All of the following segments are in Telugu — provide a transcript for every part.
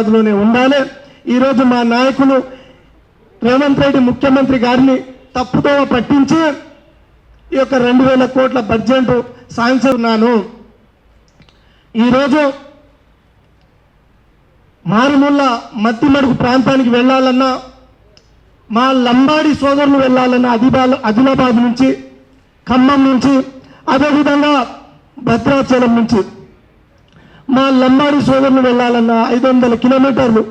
హైదరాబాద్లోనే ఉండాలి. ఈరోజు మా నాయకులు రేవంత్ రెడ్డి ముఖ్యమంత్రి గారిని తప్పుదోవ పట్టించి ఈ యొక్క 2000 కోట్ల బడ్జెట్ సాధించున్నాను. ఈరోజు మారుమూల మధ్యమడుగు ప్రాంతానికి వెళ్ళాలన్నా, మా లంబాడి సోదరులు వెళ్ళాలన్నా ఆదిలాబాద్ నుంచి, ఖమ్మం నుంచి, అదేవిధంగా భద్రాచలం నుంచి మా లంబాడి సోదరులు వెళ్ళాలన్నా 500 కిలోమీటర్లు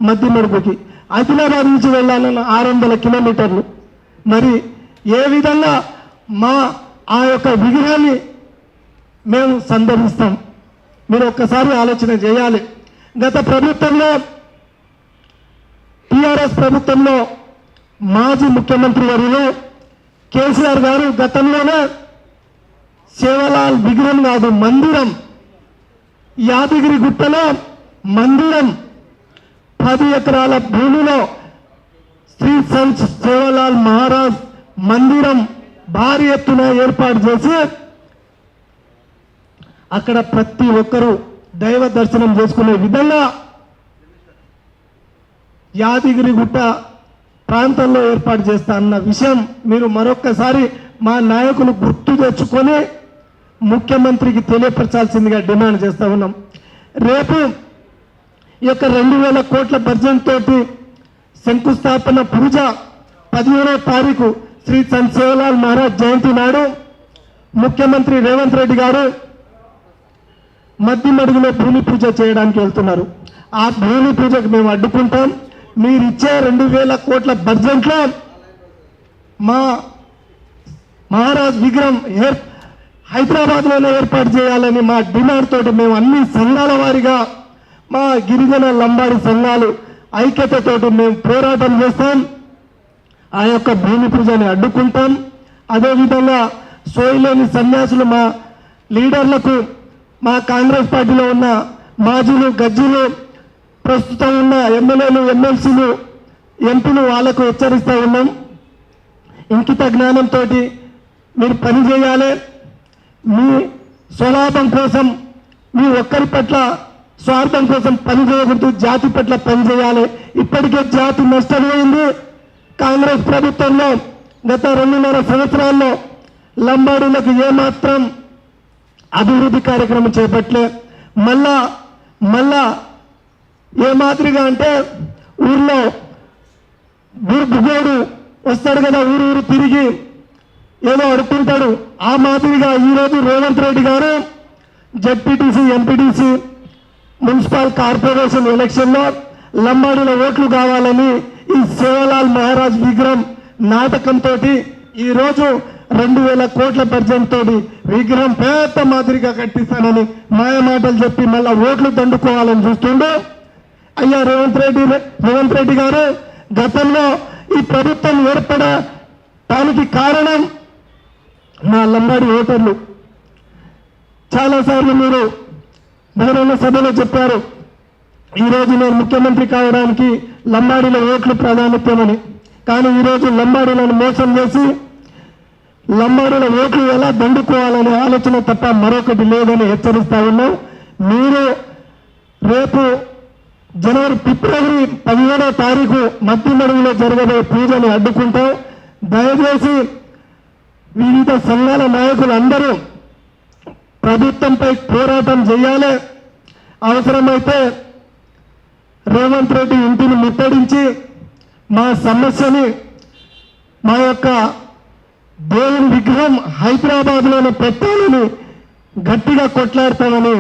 మధ్యమడుగుకి, ఆదిలాబాద్ నుంచి వెళ్ళాలన్నా 600 కిలోమీటర్లు. మరి ఏ విధంగా ఆ యొక్క విగ్రహాన్ని మేము సందర్శిస్తాం? మీరు ఒక్కసారి ఆలోచన చేయాలి. గత ప్రభుత్వంలో, టీఆర్ఎస్ ప్రభుత్వంలో మాజీ ముఖ్యమంత్రి వర్యులు కేసీఆర్ గారు గతంలోనే సేవలాల్ విగ్రహం కాదు, మందిరం, యాదగిరి గుట్టలో మందిరం 10 ఎకరాల భూమిలో శ్రీ సంత్ సేవలాల్ మహారాజ్ మందిరం భారీ ఎత్తున ఏర్పాటు చేసి అక్కడ ప్రతి ఒక్కరూ దైవ దర్శనం చేసుకునే విధంగా యాదగిరి గుట్ట ప్రాంతంలో ఏర్పాటు చేస్తా అన్న విషయం మీరు మరొక్కసారి మా నాయకులు గుర్తు తెచ్చుకొని ముఖ్యమంత్రికి తెలియపరచాల్సిందిగా డిమాండ్ చేస్తా ఉన్నాం. రేపు ఈ యొక్క 2000 కోట్ల బడ్జెట్ తోటి శంకుస్థాపన పూజ 15వ తారీఖు శ్రీ సంత్ సేవలాల్ మహారాజ్ జయంతి నాడు ముఖ్యమంత్రి రేవంత్ రెడ్డి గారు మధ్యమడుగులో భూమి పూజ చేయడానికి వెళ్తున్నారు. ఆ భూమి పూజకు మేము అడ్డుకుంటాం. మీరిచ్చే 2000 కోట్ల బడ్జెట్లో మా మహారాజ్ విగ్రహం హైదరాబాద్లోనే ఏర్పాటు చేయాలని మా డిమాండ్ తోటి మేము అన్ని సంఘాల వారిగా, మా గిరిజన లంబాడి సంఘాలు ఐక్యతతోటి మేము పోరాటం చేస్తాం. ఆ యొక్క భూమి పూజని అడ్డుకుంటాం. అదేవిధంగా సోయిలేని సన్యాసులు మా లీడర్లకు, మా కాంగ్రెస్ పార్టీలో ఉన్న మాజీలు, గజ్జీలు, ప్రస్తుతం ఉన్న ఎమ్మెల్యేలు, ఎమ్మెల్సీలు, ఎంపీలు వాళ్ళకు హెచ్చరిస్తూ ఉన్నాం. ఇంకిత జ్ఞానంతో మీరు పని చేయాలి. మీ స్వలాభం కోసం, మీ ఒక్కరి పట్ల స్వార్థం కోసం పని చేయకూడదు, జాతి పట్ల పని చేయాలి. ఇప్పటికే జాతి నష్టపోయింది. కాంగ్రెస్ ప్రభుత్వంలో గత 2.5 సంవత్సరాల్లో లంబాడీలకు ఏమాత్రం అభివృద్ధి కార్యక్రమం చేపట్టలే. మళ్ళా ఏ మాదిరిగా అంటే ఊర్లో బుగోడు వస్తాడు కదా, ఊరు తిరిగి ఏదో అడుక్కుంటాడు. ఆ మాదిరిగా ఈరోజు రేవంత్ రెడ్డి గారు జెడ్పీటీసీ, ఎంపీటీసీ, మున్సిపల్ కార్పొరేషన్ ఎలక్షన్లో లంబాడీల ఓట్లు కావాలని ఈ సేవలాల్ మహారాజ్ విగ్రహం నాటకంతో ఈరోజు 2000 కోట్ల బడ్జెట్ తోటి విగ్రహం పెద్ద మాదిరిగా కట్టిస్తానని మాయ మాటలు చెప్పి మళ్ళా ఓట్లు దండుకోవాలని చూస్తుండే. అయ్యా రేవంత్ రెడ్డి గారు, గతంలో ఈ ప్రభుత్వం ఏర్పడటానికి కారణం మా లంబాడి ఓటర్లు. చాలాసార్లు మీరు బహిరంగ సభలో చెప్పారు, ఈరోజు నేను ముఖ్యమంత్రి కావడానికి లంబాడీల ఓట్లు ప్రాధాన్యతమని. కానీ ఈరోజు లంబాడీలను మోసం చేసి లంబాడీల ఓట్లు ఎలా దండుకోవాలనే ఆలోచన తప్ప మరొకటి లేదని హెచ్చరిస్తా ఉన్నాం. మీరు రేపు ఫిబ్రవరి 17వ తారీఖు మధ్యమడుగులో జరగబోయే పూజని అడ్డుకుంటాం. దయచేసి వివిధ సంఘాల నాయకులు అందరూ ప్రభుత్వంపై పోరాటం చేయాలి. అవసరమైతే రేవంత్ రెడ్డి ఇంటిని ముట్టడించి మా సమస్యని, మా యొక్క దేవుని విగ్రహం హైదరాబాద్లోనే పెట్టాలని గట్టిగా కొట్లాడతామని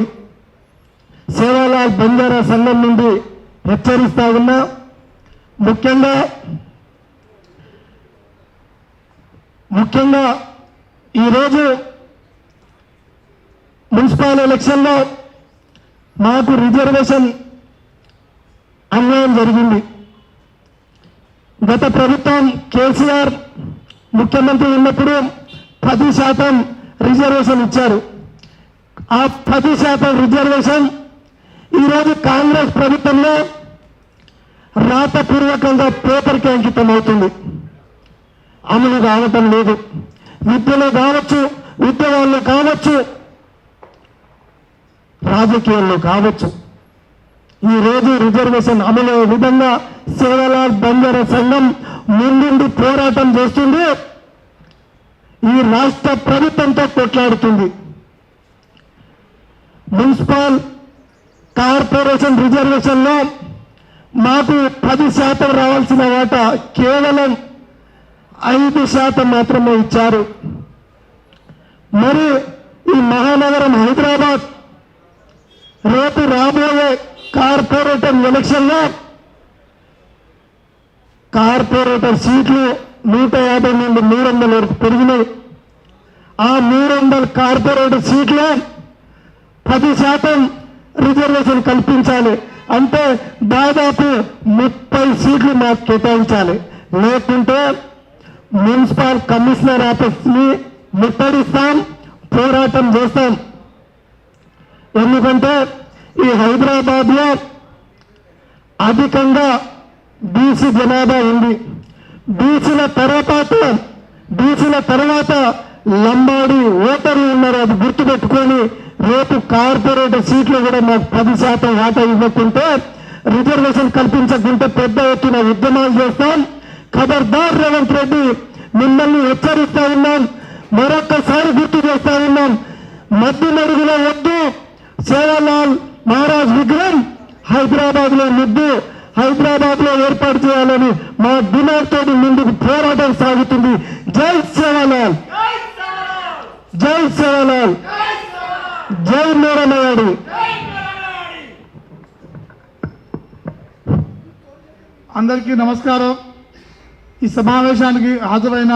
సేవాలాల్ బంజారా సంఘం నుండి హెచ్చరిస్తా ఉన్నా. ముఖ్యంగా ఈరోజు మున్సిపల్ ఎలక్షన్లో మాకు రిజర్వేషన్ అన్యాయం జరిగింది. గత ప్రభుత్వం కేసీఆర్ ముఖ్యమంత్రి ఉన్నప్పుడు 10% రిజర్వేషన్ ఇచ్చారు. ఆ 10% రిజర్వేషన్ ఈరోజు కాంగ్రెస్ ప్రభుత్వంలో రాతపూర్వకంగా పేపర్కి అంకితం అవుతుంది, అమలు కావటం లేదు. విద్యలో కావచ్చు, ఉద్యోగాల్లో కావచ్చు, రాజకీయాల్లో కావచ్చు. ఈ రోజు రిజర్వేషన్ అమలయ్యే విధంగా సేవలాల్ బంజారా సంఘం ముందుండి పోరాటం చేస్తుంది. ఈ రాష్ట్ర ప్రభుత్వంతో కొట్లాడుతుంది. మున్సిపల్ కార్పొరేషన్ రిజర్వేషన్లో మాకు 10% రావాల్సిన వాటా కేవలం 5% మాత్రమే ఇచ్చారు. మరి ఈ మహానగరం హైదరాబాద్ రేపు రాబోయే కార్పొరేటర్ ఎలక్షన్లో కార్పొరేటర్ సీట్లు 150 నుండి 300 వరకు పెరిగినాయి. ఆ 300 కార్పొరేటర్ సీట్లు 10% రిజర్వేషన్ కల్పించాలి. అంటే దాదాపు 30 సీట్లు మాకు కేటాయించాలి. లేకుంటే మున్సిపల్ కమిషనర్ ఆఫీస్ని ముట్టడిస్తాం, పోరాటం చేస్తాం. ఎందుకంటే ఈ హైదరాబాద్లో అధికంగా బీసీ జనాభా ఉంది. బీసీల తర్వాత లంబాడి ఓటర్లు ఉన్నారు. అది గుర్తుపెట్టుకొని రేపు కార్పొరేటర్ సీట్లు కూడా మాకు 10% వాటా ఇవ్వకుంటే, రిజర్వేషన్ కల్పించకుంటే పెద్ద ఎత్తున ఉద్యమాలు చేస్తాం. ఖబర్దార్ రేవంత్ రెడ్డి, మిమ్మల్ని హెచ్చరిస్తా ఉన్నాం. మరొక్కసారి గుర్తు చేస్తా ఉన్నాం. మధ్య మరుగులో వద్దు, సేవాలాల్ మహారాజ్ విగ్రహం హైదరాబాద్ లో ముద్దు, హైదరాబాద్ లో ఏర్పాటు చేయాలని మా డిమాండ్ తోటి ముందుకు పోరాటం సాగుతుంది. జై సేవాలాల్, జై సేవాలాల్, జై మేరమయాడి. అందరికీ నమస్కారం. ఈ సమావేశానికి హాజరైన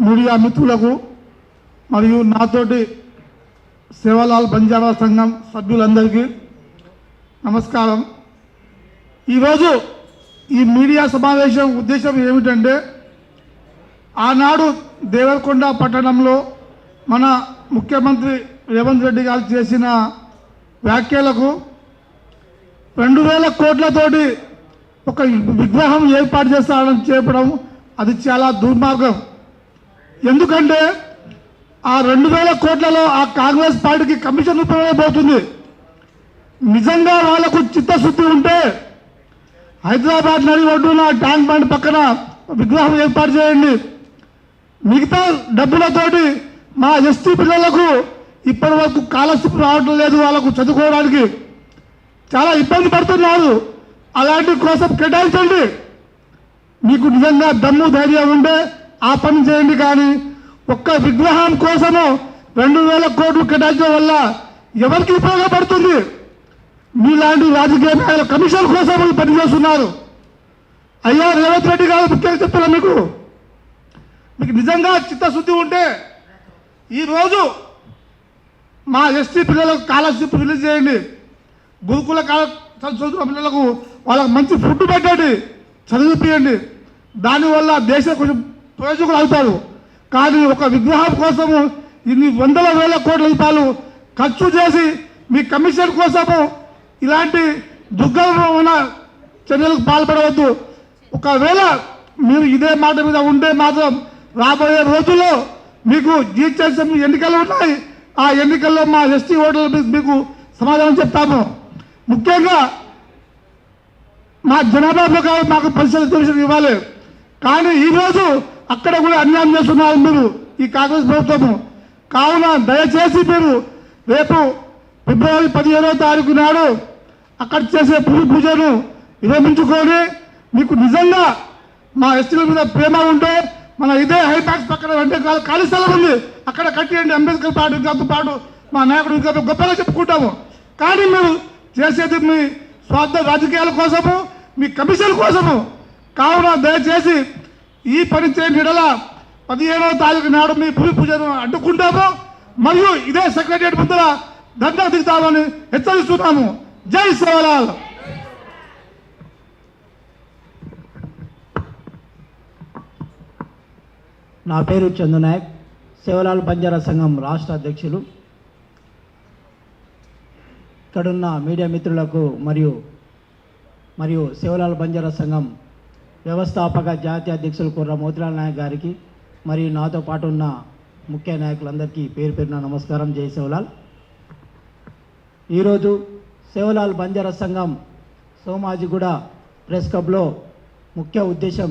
మీడియా మిత్రులకు మరియు నాతోటి సేవాలాల్ బంజారా సంఘం సభ్యులందరికీ నమస్కారం. ఈరోజు ఈ మీడియా సమావేశం ఉద్దేశం ఏమిటంటే, ఆనాడు దేవరకొండ పట్టణంలో మన ముఖ్యమంత్రి రేవంత్ రెడ్డి గారు చేసిన వ్యాఖ్యలకు 2000 కోట్లతోటి ఒక విగ్రహం ఏర్పాటు చేస్తారని చెప్పడం అది చాలా దుర్మార్గం. ఎందుకంటే ఆ 2000 కోట్లలో ఆ కాంగ్రెస్ పార్టీకి కమిషన్ రూపంలో పోతుంది. నిజంగా వాళ్లకు చిత్తశుద్ధి ఉంటే హైదరాబాద్ నడి ఒడ్డున ట్యాంక్ బండ్ పక్కన విగ్రహం ఏర్పాటు చేయండి. మిగతా డబ్బులతోటి మా ఎస్టీ పిల్లలకు ఇప్పటి వరకు స్కాలర్షిప్ రావడం లేదు. వాళ్ళకు చదువుకోవడానికి చాలా ఇబ్బంది పడుతున్నారు. అలాంటి కోసం కేటాయించండి. మీకు నిజంగా దమ్ము ధైర్యం ఉంటే ఆ పని చేయండి. కానీ ఒక్క విగ్రహం కోసము 2000 కోట్లు కేటాయించడం వల్ల ఎవరికి ఉపయోగపడుతుంది? మీలాంటి రాజకీయ నాయకుల కమిషన్ కోసం పనిచేస్తున్నారు. అయ్యా రేవంత్ రెడ్డి గారు ముఖ్యంగా చెప్తున్నా, మీకు నిజంగా చిత్తశుద్ధి ఉంటే ఈరోజు మా ఎస్టీ పిల్లలకు స్కాలర్షిప్ రిలీజ్ చేయండి. గురుకుల చదువుతున్న పిల్లలకు వాళ్ళకు మంచి ఫుడ్ పెట్టండి, చదివిపియండి. దానివల్ల దేశం కొంచెం ప్రయోజకులు అవుతారు. కానీ ఒక విగ్రహం కోసము ఇన్ని 100,000 కోట్ల రూపాయలు ఖర్చు చేసి మీ కమిషన్ కోసము ఇలాంటి దుర్గమైన చర్యలకు పాల్పడవద్దు. ఒకవేళ మీరు ఇదే మాట మీద ఉంటే మాత్రం రాబోయే రోజుల్లో మీకు జీహెచ్ఎంసీ ఎన్నికలు ఉన్నాయి. ఆ ఎన్నికల్లో మా ఎస్టీ ఓటర్లు మీకు సమాధానం చెప్తాము. ముఖ్యంగా మా జనాభా ప్రకారం మాకు పరిశీలన ఇవ్వాలి. కానీ ఈరోజు అక్కడ కూడా అన్యాయం చేస్తున్నారు మీరు, ఈ కాంగ్రెస్ ప్రభుత్వము. కావున దయచేసి మీరు రేపు ఫిబ్రవరి 15వ తారీఖు నాడు అక్కడ చేసే భూమి పూజను విరమించుకొని, మీకు నిజంగా మా ఎస్టీల మీద ప్రేమ ఉంటే మన ఇదే హైపాక్స్ పక్కన అంటే ఖాళీ స్థలం ఉంది, అక్కడ కట్టేయండి. అంబేద్కర్ పార్టీతో పాటు మా నాయకుడు ఇంకా గొప్పగా చెప్పుకుంటాము. కానీ మీరు చేసేది మీ స్వార్థ రాజకీయాల కోసము, మీ కమిషన్ కోసము. కావున దయచేసి ఈ పని చేయని ఎడల 15వ తారీఖు నాడు మీ భూమి పూజను అడ్డుకుంటాము. మరియు ఇదే సెక్రటరియట్ ముందర ధర్నా దిగుతామని హెచ్చరిస్తున్నాము. జై సేవాలాల్. నా పేరు చందునాయక్, సేవాలాల్ బంజారా సంఘం రాష్ట్ర అధ్యక్షులు. ఇక్కడున్న మీడియా మిత్రులకు మరియు సేవాలాల్ బంజారా సంఘం వ్యవస్థాపక జాతీయ అధ్యక్షులు కుర్ర మోతిలాల్ నాయక్ గారికి మరియు నాతో పాటు ఉన్న ముఖ్య నాయకులందరికీ పేరు పేరున నమస్కారం. జై సేవాలాల్. ఈరోజు సేవాలాల్ బంజారా సంఘం సోమాజిగూడ ప్రెస్ క్లబ్లో ముఖ్య ఉద్దేశం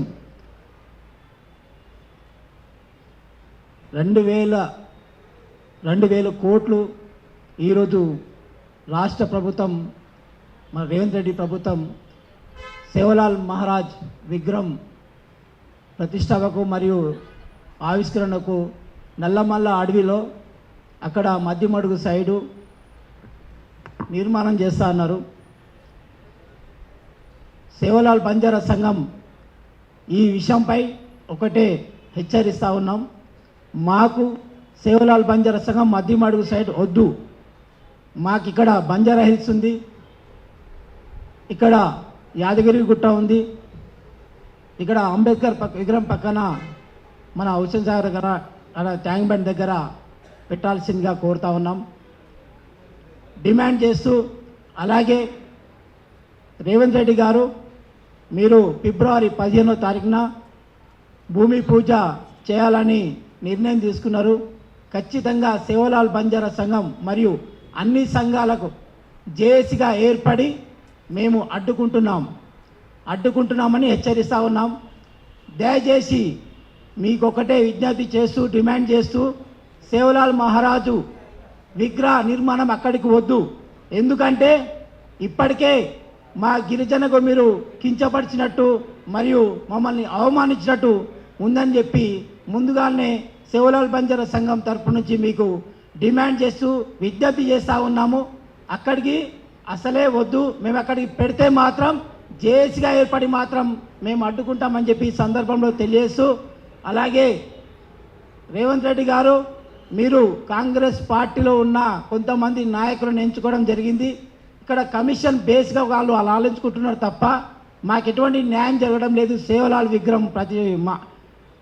2,000 కోట్లు ఈరోజు రాష్ట్ర ప్రభుత్వం మన రేవంత్ రెడ్డి ప్రభుత్వం సేవలాల్ మహారాజ్ విగ్రహం ప్రతిష్టాపకు మరియు ఆవిష్కరణకు నల్లమల్ల అడవిలో అక్కడ మధ్యమడుగు సైడు నిర్మాణం చేస్తా అన్నారు. సేవలాల్ బంజారా సంఘం ఈ విషయంపై ఒకటే హెచ్చరిస్తూ ఉన్నాం. మాకు సేవలాల్ బంజారా సంఘం మధ్యమడుగు సైడ్ వద్దు. మాకు ఇక్కడ బంజారా హిల్స్ ఉంది, ఇక్కడ యాదగిరి గుట్ట ఉంది, ఇక్కడ అంబేద్కర్ విగ్రహం పక్కన మన హుస్సేన్ సాగర్ దగ్గర అక్కడ ట్యాంక్ బండ్ దగ్గర పెట్టాల్సిందిగా కోరుతా ఉన్నాం, డిమాండ్ చేస్తూ. అలాగే రేవంత్ రెడ్డి గారు మీరు ఫిబ్రవరి 15వ తారీఖున భూమి పూజ చేయాలని నిర్ణయం తీసుకున్నారు. ఖచ్చితంగా సేవలాల్ బంజారా సంఘం మరియు అన్ని సంఘాలకు జేఏసీగా ఏర్పడి మేము అడ్డుకుంటున్నామని హెచ్చరిస్తూ ఉన్నాం. దయచేసి మీకు ఒకటే విజ్ఞప్తి చేస్తూ డిమాండ్ చేస్తూ సేవలాల్ మహారాజు విగ్రహ నిర్మాణం అక్కడికి వద్దు. ఎందుకంటే ఇప్పటికే మా గిరిజనకు మీరు కించపరిచినట్టు మరియు మమ్మల్ని అవమానించినట్టు ఉందని చెప్పి ముందుగానే సేవలాల్ బంజారా సంఘం తరపు నుంచి మీకు డిమాండ్ చేస్తూ విజ్ఞప్తి చేస్తూ ఉన్నాము. అక్కడికి అసలే వద్దు. మేము అక్కడికి పెడితే మాత్రం జేఏసీగా ఏర్పడి మాత్రం మేము అడ్డుకుంటామని చెప్పి ఈ సందర్భంలో తెలియజేస్తూ, అలాగే రేవంత్ రెడ్డి గారు మీరు కాంగ్రెస్ పార్టీలో ఉన్న కొంతమంది నాయకులను ఎంచుకోవడం జరిగింది. ఇక్కడ కమిషన్ బేస్గా వాళ్ళు అలా ఆలోచించుకుంటున్నారు తప్ప మాకు ఎటువంటి న్యాయం జరగడం లేదు సేవలాల్ విగ్రహం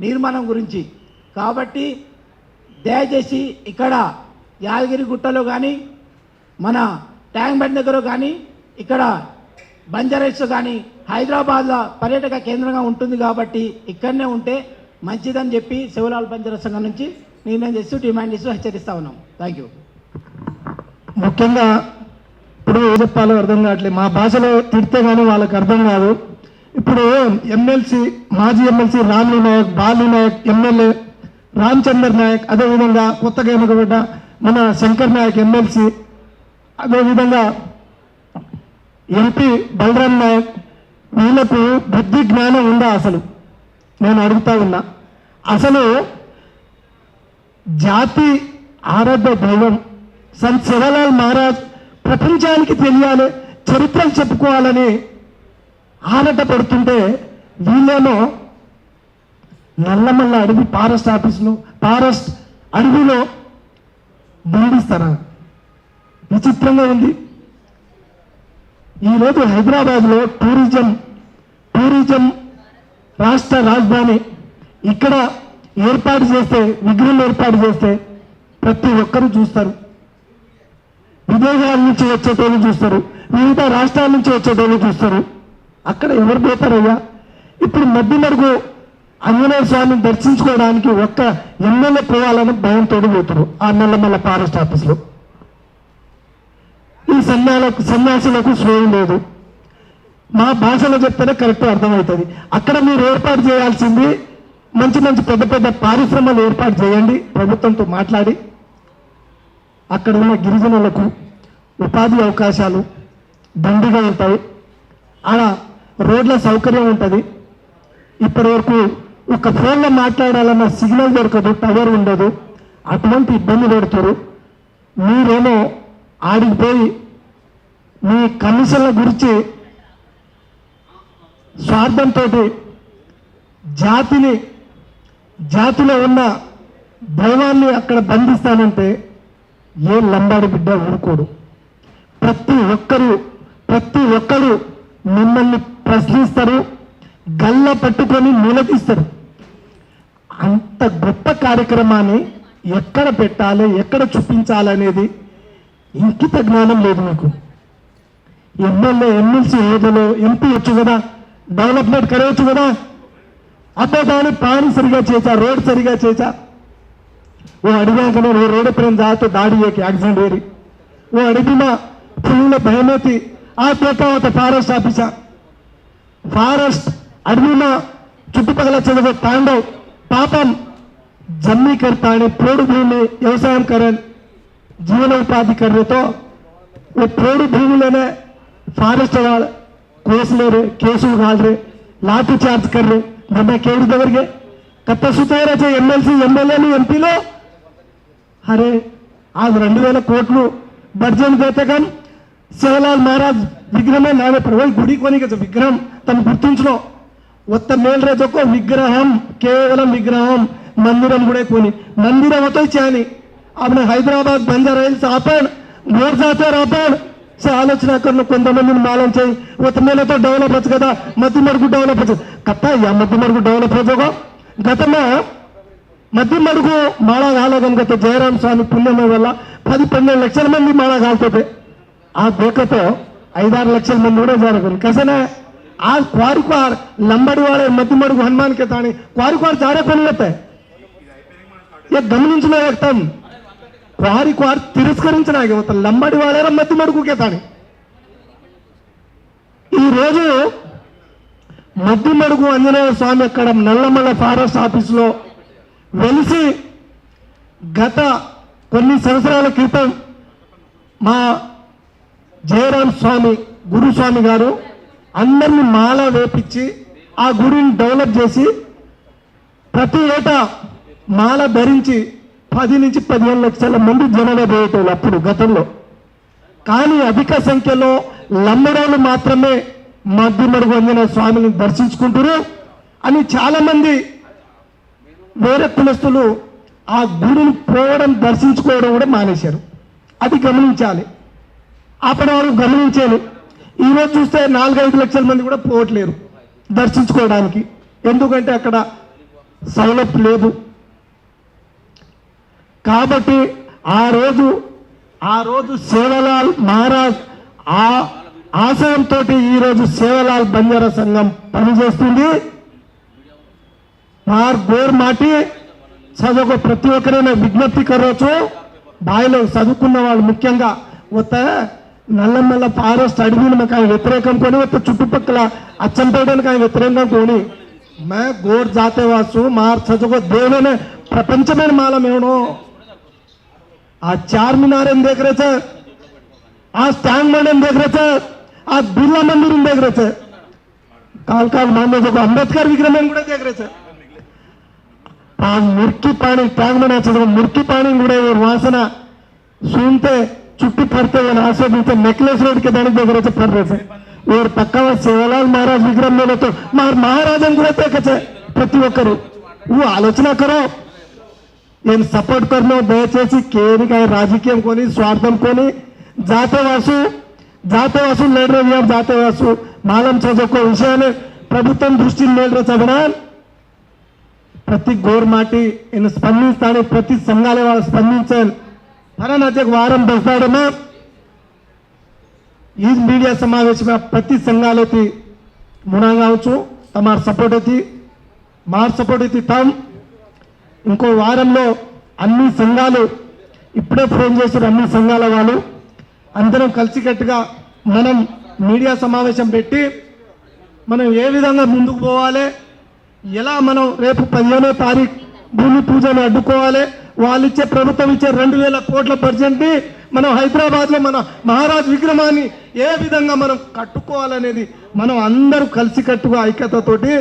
నిర్మాణం గురించి. కాబట్టి దయచేసి ఇక్కడ యాదగిరి గుట్టలో కానీ మన ట్యాంక్ బండ్ దగ్గర కానీ ఇక్కడ బంజారాస్ కానీ హైదరాబాద్లో పర్యాటక కేంద్రంగా ఉంటుంది కాబట్టి ఇక్కడనే ఉంటే మంచిదని చెప్పి సేవలాల్ బంజారా సంఘం నుంచి నిర్ణయం చేస్తూ డిమాండ్ చేస్తూ హెచ్చరిస్తూ ఉన్నాం. Thank you. ముఖ్యంగా ఇప్పుడు ఏం చెప్పాలో అర్థం కావట్లేదు. మా భాషలో తిడితే కానీ వాళ్ళకి అర్థం కాదు. ఇప్పుడు ఎమ్మెల్సీ మాజీ ఎమ్మెల్సీ రామ్లీ నాయక్, బాలు నాయక్, ఎమ్మెల్యే రామచందర్ నాయక్, అదేవిధంగా కొత్తగా ఎన్నుకబడ్డ మన శంకర్ నాయక్ ఎమ్మెల్సీ, అదేవిధంగా ఎంపీ బలరాం నాయక్, వీళ్ళకు బుద్ధి జ్ఞానం ఉందా అసలు? నేను అడుగుతా ఉన్నా. అసలు జాతి ఆరాధ్య దైవం సంత్ సేవలాల్ మహారాజ్ ప్రపంచానికి తెలియాలి, చరిత్రలు చెప్పుకోవాలని ఆరాట పడుతుంటే వీళ్ళేమో నల్లమల్ల అడవి ఫారెస్ట్ ఆఫీసులో ఫారెస్ట్ అడవిలో బంధిస్తారా? విచిత్రంగా ఉంది. ఈరోజు హైదరాబాద్లో టూరిజం రాష్ట్ర రాజధాని ఇక్కడ ఏర్పాటు చేస్తే, విగ్రహం ఏర్పాటు చేస్తే ప్రతి ఒక్కరూ చూస్తారు. విదేశాల నుంచి వచ్చేటోళ్ళు చూస్తారు, వివిధ రాష్ట్రాల నుంచి వచ్చేటోళ్ళు చూస్తారు. అక్కడ ఎవరు పోతారయ్యా? ఇప్పుడు మధ్యమరుగు ఆంజనేయ స్వామిని దర్శించుకోవడానికి ఒక్క ఎమ్మెల్యే పోవాలని భయంతో పోతారు ఆ నల్లమల్ల ఫారెస్ట్ ఆఫీసులో. ఈ సన్యాసులకు స్వేయం లేదు. మా భాషలో చెప్తేనే కరెక్ట్ అర్థమవుతుంది. అక్కడ మీరు ఏర్పాటు చేయాల్సింది మంచి పెద్ద పెద్ద పారిశ్రమలు ఏర్పాటు చేయండి, ప్రభుత్వంతో మాట్లాడి. అక్కడ ఉన్న గిరిజనులకు ఉపాధి అవకాశాలు దండిగా ఉంటాయి, ఆడ రోడ్ల సౌకర్యం ఉంటుంది. ఇప్పటి వరకు ఒక ఫోన్లో మాట్లాడాలన్న సిగ్నల్ దొరకదు, టవర్ ఉండదు, అటువంటి ఇబ్బంది పెడతారు. మీరేమో ఆడికి పోయి మీ కమిషన్ల గురించి స్వార్థంతో జాతిలో ఉన్న దైవాన్ని అక్కడ బంధిస్తానంటే ఏ లంబాడి బిడ్డ ఊరుకోడు. ప్రతి ఒక్కరు మిమ్మల్ని ప్రశ్నిస్తారు, గల్ల పట్టుకొని నిలదీస్తారు. అంత గొప్ప కార్యక్రమాన్ని ఎక్కడ పెట్టాలి, ఎక్కడ చూపించాలనేది ఇంకిత జ్ఞానం లేదు మీకు. ఎమ్మెల్యే ఎమ్మెల్సీ హోదాలో ఎంపీ వచ్చు కదా, డెవలప్మెంట్ కరవచ్చు కదా. అబ్బదాన్ని పాని సరిగా చేశా, రోడ్ సరిగా చేశా, वो अड़गाकने वो रोड पर जाते दाड़ी एक एक्सीडेंट हेरी वो अड़गिना फुल भयमती आप देखा होता फॉरेस्ट ऑफिसर फॉरेस्ट अडवी में చుట్టుపక్కల చదివే తాండవ్ పాపం जमी करता है पोड़ भूमि व्यवसाय करें जीवनोपाधि करने तो वो पोड़ भूमि लेने फॉरेस्ट वाले कोस ले रहे केसु घाल रहे लाठी चार्ज कर रहे मैं केवड़ी दवर के कत्ता सुते रहे एमएलसी एमएलए एमपी लो अरे आज 2000 కోట్లు బడ్జెట్ देते कम सेवलाल महाराज विग्रह नावे वही गुड़ी कोनी के विग्रह तम गुर्तिंचलो ఒత్త మేల్రేజకు విగ్రహం కేవలం విగ్రహం मंदिरम गुड़े कोनी मंदिरम होता ही चाहनी आपने हैदराबाद बंजारा हिल्स आपण गोर जाते आपण से आलोचना करने కొంతమంది మాలం చేయి ఒత్తమేల तो डेवलप వచ్చు కదా మధ్యమడుగు డెవలప్ వచ్చు కత్తా యా మధ్యమడుగు డెవలప్ होजोगो గతమే మధ్యమడుగు మాళా గాలగం గత జయరాम స్వామి పుణ్యం వల్ల 10-12 లక్షల మంది మాళా గాల్తోటే ఆ దేకతో 5-6 లక్షల మంది కూడా జరగరు కసనే आज क्वारी क्वार लंबड़ी वाले मध्यमड़ू हनुमान के ताणी क्वारी क्वार जाड़े पन लेते ये गमनिंचलो एकदम क्वारी क्वार तिरस्करिंचना लंबड़ी वाले मध्यमड़ू के ताणी ఈ రోజు మధ్యమడుగు ఆంజనేయ స్వామి అక్కడ నల్లమల్ల ఫారెస్ట్ ఆఫీస్ లో వెలిసి గత కొన్ని సంవత్సరాల క్రితం మా జయరాం స్వామి గురుస్వామి గారు అందరినీ మాల వేపించి ఆ గుడిని డెవలప్ చేసి ప్రతి ఏటా మాల ధరించి 10 నుంచి 15 లక్షల మంది జనాభా పోయేటోళ్ళు అప్పుడు గతంలో కానీ అధిక సంఖ్యలో లంబడోళ్ళు మాత్రమే మధ్యమడుగు ఆంజనేయ స్వామిని దర్శించుకుంటారు అని చాలా మంది వేరే కులస్తులు ఆ గుడిని పోవడం దర్శించుకోవడం కూడా మానేశారు అది గమనించాలి అప్పటి వరకు గమనించాలి ఈ రోజు చూస్తే 4-5 లక్షల మంది కూడా పోవట్లేరు దర్శించుకోవడానికి ఎందుకంటే అక్కడ సౌలభ్యం లేదు కాబట్టి ఆ రోజు సేవలాల్ మహారాజ్ ఆ ఆశయంతో ఈ రోజు సేవలాల్ బంజారా సంఘం పనిచేస్తుంది మార్ గోర్ మాటి చదువుకో ప్రతి ఒక్కరైనా విజ్ఞప్తి కరవచ్చు బాయిలో చదువుకున్న వాళ్ళు ముఖ్యంగా వస్తే నల్లమల్ల ఫారెస్ట్ అడవిని మాకు ఆయన వ్యతిరేకం కొని వస్తే చుట్టుపక్కల అచ్చంపేయడానికి ఆయన వ్యతిరేకంగా కొని మే గోర్ జాతే వాసు మార్ చదువుకో దేవునే ప్రపంచమైన మాల మేవడం ఆ చార్ मीनार देख रहे थे आज टैंक बंड देख रहे थे आज बिरला मंदिर देख रहे थे काल काल मान लो अंबेडकर विग्रह కూడా देख रहे थे ఆ మురికి పానీ ట్యాంక్ బండ్ చదువు మురికి పానీ కూడా వాసన सुनते छुट्टी पड़ते हुए आस्वादित नेकलेस रोड के दानी देख रहे पड़ रहे थे और पक्का सेवालाल महाराज विग्रह में तो महाराजन కూడా देखे ప్రతి ఒక్కరు वो आलोचना करो ఏం సపోర్ట్ करनो దయచేసి కేనిక రాజకీయం కొని స్వార్థం కొని जाते वासु लड़ रहे हैं जाते वासु मालम చదువుకో విషయాన్ని ప్రభుత్వం దృష్టిని మేల్రే చదవనా ప్రతి గోర్మాటి इन స్పందిస్తానే ప్రతి సంఘాల వాళ్ళు స్పందించాలి फराना वारम बसदाड़ में इस मीडिया समावेश में प्रति संघाल मुनागा तमार सपोर्ट थी मार सपोर्ट थी तम इंको वारम अन्नी संघाल इपड़े फोन अन्नी संघाल वालू अंदर कलसिकट्टुगा మనం మీడియా సమావేశం పెట్టి మనం ఏ విధంగా ముందుకు పోవాలి ఎలా మనం రేపు 15వ తారీఖు భూమి పూజను అడ్డుకోవాలి వాళ్ళు ఇచ్చే ప్రభుత్వం ఇచ్చే 2000 కోట్ల బడ్జెట్ ని మనం హైదరాబాద్ లో మన మహారాజ్ విగ్రహాన్ని ఏ విధంగా మనం కట్టుకోవాలనేది మనం అందరూ కలిసికట్టుగా ఐక్యతతోటి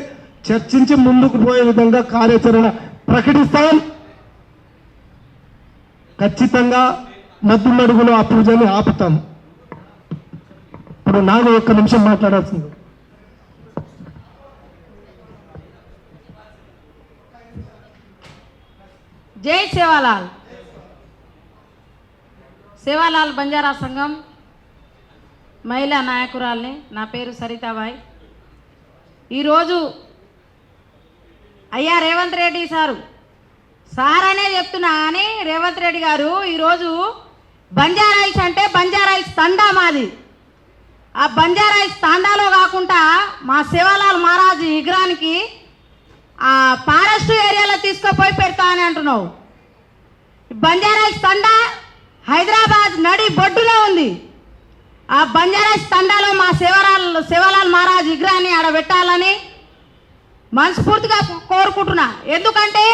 చర్చించి ముందుకు పోయే విధంగా కార్యాచరణ ప్రకటిస్తాం ఖచ్చితంగా మధ్యమడుగులో ఆ పూజని ఆపుతాం ఇప్పుడు నాకు ఒక్క నిమిషం మాట్లాడాల్సింది जय सेवालाल बंजारा संघम महिला नायकुरालनी ना पेरु सरिताबाई अय्या रेवंत रेड्डी सारने చెప్తున్నా అని రేవంత్ రెడ్డి గారు ఈ రోజు బంజారాయిల్స్ అంటే బంజారాయిల్స్ తండా మాది ఆ బంజారాయిల్స్ తండాలో కాకుండా మా సేవాలాల్ మహారాజ్ విగ్రహానికి ఆ ఫారెస్ట్ ఏరియాలో తీసుకుపోయి పెడతా అని అంటున్నావు బంజారాయిల్స్ తండా హైదరాబాద్ నడి బొడ్డులో ఉంది ఆ బంజారాస్ తండాలో మా శివలాల్ మహారాజ్ విగ్రహాన్ని ఆడ పెట్టాలని మనస్ఫూర్తిగా కోరుకుంటున్నా. ఎందుకంటే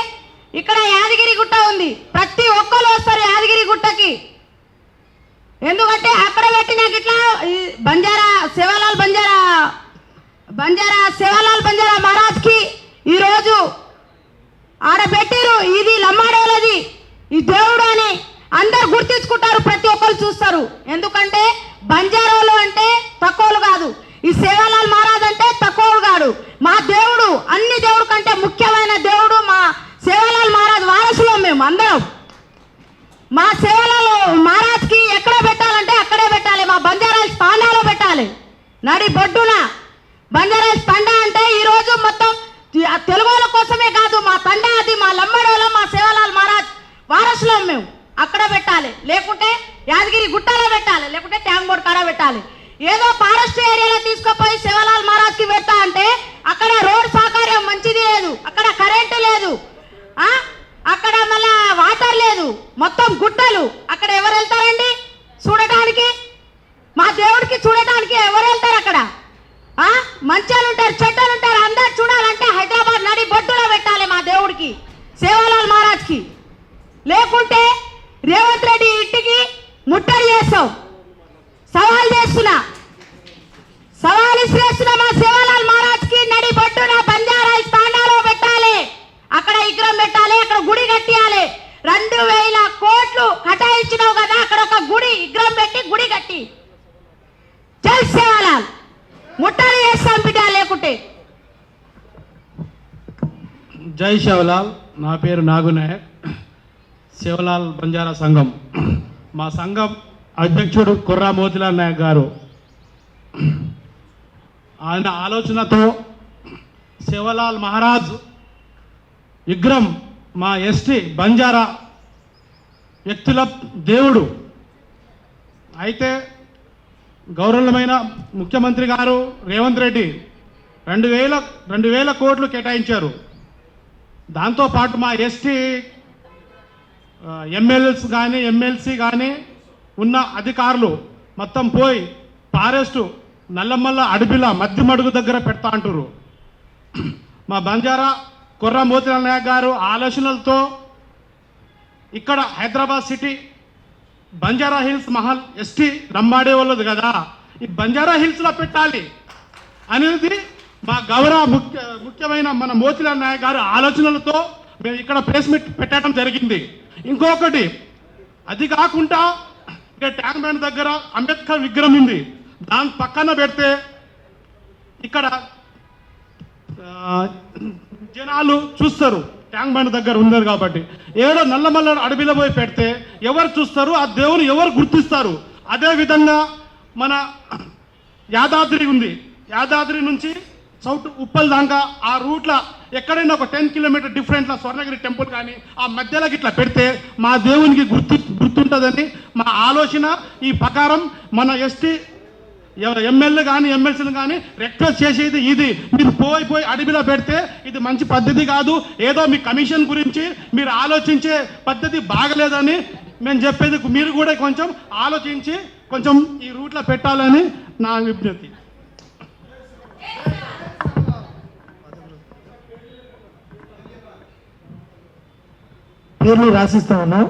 ఇక్కడ యాదగిరి గుట్ట ఉంది, ప్రతి ఒక్కరు వస్తారు యాదగిరి గుట్టకి. ఎందుకంటే అక్కడ పెట్టిన గిట్లా శివలాల్ బంజారా మహారాజ్కి ఈరోజు ఆడ పెట్టిరు, ఇది లమ్మాడోలది, ఈ దేవుడు అని అందరు గుర్తించుకుంటారు, ప్రతి ఒక్కరు చూస్తారు. ఎందుకంటే బంజారాలు అంటే తక్కువలు కాదు, ఈ సేవాలాల్ మహారాజ్ అంటే తక్కువలు కాదు. మా దేవుడు అన్ని దేవుడు కంటే ముఖ్యమైన దేవుడు మా సేవాలాల్ మహారాజ్ వారసులో మేము అందరం. మా సేవాలాల్ మహారాజ్కి ఎక్కడ పెట్టాలంటే అక్కడే పెట్టాలి, మా బంజారాస్ తాండాలో పెట్టాలి, నడి బొడ్డున. బంజారాస్ తండా అంటే ఈరోజు మొత్తం తెలుగుల కోసమే కాదు, మా తండా అది, మా లమ్మడోలో మా సేవాలాల్ మహారాజ్ వారసులో మేము అక్కడ పెట్టాలి, లేకుంటే యాదగిరి గుట్టలో పెట్టాలి, లేకుంటే ట్యాంక్ బోర్డ్ కాడ పెట్టాలి. ఏదో ఫారెస్ట్ ఏరియాలో తీసుకుపోయి శివలాల్ మహారాజ్కి పెడతా అంటే అక్కడ రోడ్ సౌకర్యం మంచిది లేదు, అక్కడ కరెంటు లేదు, అక్కడ మళ్ళా వాటర్ లేదు, మొత్తం గుట్టలు. అక్కడ ఎవరు వెళ్తారండి చూడటానికి? మా దేవుడికి చూడటానికి ఎవరు వెళ్తారు? అక్కడ మంచాలు ఉంటారు, చెట్టలు ఉంటారు, అందరు చూడాలంటే హైదరాబాద్ నడి బొడ్డులో పెట్టాలి మా దేవుడికి, సేవాలాల్ మహారాజ్కి. లేకుంటే రేవంత్ రెడ్డి ఇంటికి ముట్టడి చేస్తాం. సవాల్ ఇస్తున్నా మా సేవాలాల్ మహారాజ్కి నడి బొడ్డున బంజారాస్ తాండాలో పెట్టాలి, అక్కడ విగ్రహం పెట్టాలి, అక్కడ గుడి కట్టియాలి. 2000 కోట్లు కటాయించినావు కదా, అక్కడ ఒక గుడి విగ్రహం పెట్టి గుడి కట్టి జై సేవాలాల్ ముట్టడి చేస్తాం బిడ్డ. లేకుంటే జై శివలాల్. నా పేరు నాగునాయక్, శివలాల్ బంజారా సంఘం. మా సంఘం అధ్యక్షుడు కుర్రా మోతిలాల్ నాయక్ గారు, ఆయన ఆలోచనతో శివలాల్ మహారాజ్ విగ్రహం మా ఎస్టీ బంజారా వ్యక్తుల దేవుడు. అయితే గౌరవమైన ముఖ్యమంత్రి గారు రేవంత్ రెడ్డి 2000 కోట్లు కేటాయించారు. దాంతోపాటు మా ఎస్టీ ఎమ్మెల్యేస్ కానీ ఎమ్మెల్సీ కానీ ఉన్న అధికారులు మొత్తం పోయి ఫారెస్టు నల్లమల్ల అడవిల మధ్య మడుగు దగ్గర పెడతా అంటారు. మా బంజారా కుర్రా మోతిలాల్ నాయక్ గారు ఆలోచనలతో ఇక్కడ హైదరాబాద్ సిటీ బంజారా హిల్స్ మహల్ ఎస్టీ రంబాడే వాళ్ళది కదా, ఈ బంజారా హిల్స్లో పెట్టాలి అనేది మా గౌరవ ముఖ్యమైన మన మోతిలాల్ నాయక్ గారు ఆలోచనలతో మేము ఇక్కడ ప్రెస్ మీట్ పెట్టడం జరిగింది. ఇంకొకటి, అది కాకుండా ఇక్కడ ట్యాంక్ బండ్ దగ్గర అంబేద్కర్ విగ్రహం ఉంది, దాని పక్కన పెడితే ఇక్కడ జనాలు చూస్తారు, ట్యాంక్ బండ్ దగ్గర ఉన్నారు కాబట్టి. ఏడో నల్లమల్ల అడవిలో పోయి పెడితే ఎవరు చూస్తారు? ఆ దేవుని ఎవరు గుర్తిస్తారు? అదేవిధంగా మన యాదాద్రి ఉంది, యాదాద్రి నుంచి సౌత్ ఉప్పల్ దాకా ఆ రూట్లో ఎక్కడైనా ఒక 10 కిలోమీటర్ డిఫరెంట్లో స్వర్ణగిరి టెంపుల్ కానీ ఆ మధ్యలోకి ఇట్లా పెడితే మా దేవునికి గుర్తుంటుందని మా ఆలోచన. ఈ ప్రకారం మన ఎస్టీ ఎమ్మెల్యే కానీ ఎమ్మెల్సీలు కానీ రిక్వెస్ట్ చేసేది ఇది, మీరు పోయి అడవిలో పెడితే ఇది మంచి పద్ధతి కాదు, ఏదో మీ కమిషన్ గురించి మీరు ఆలోచించే పద్ధతి బాగలేదని మేము చెప్పేది. మీరు కూడా కొంచెం ఆలోచించి కొంచెం ఈ రూట్లో పెట్టాలని నా విజ్ఞప్తి. పేర్లు రాసిస్తా ఉన్నా.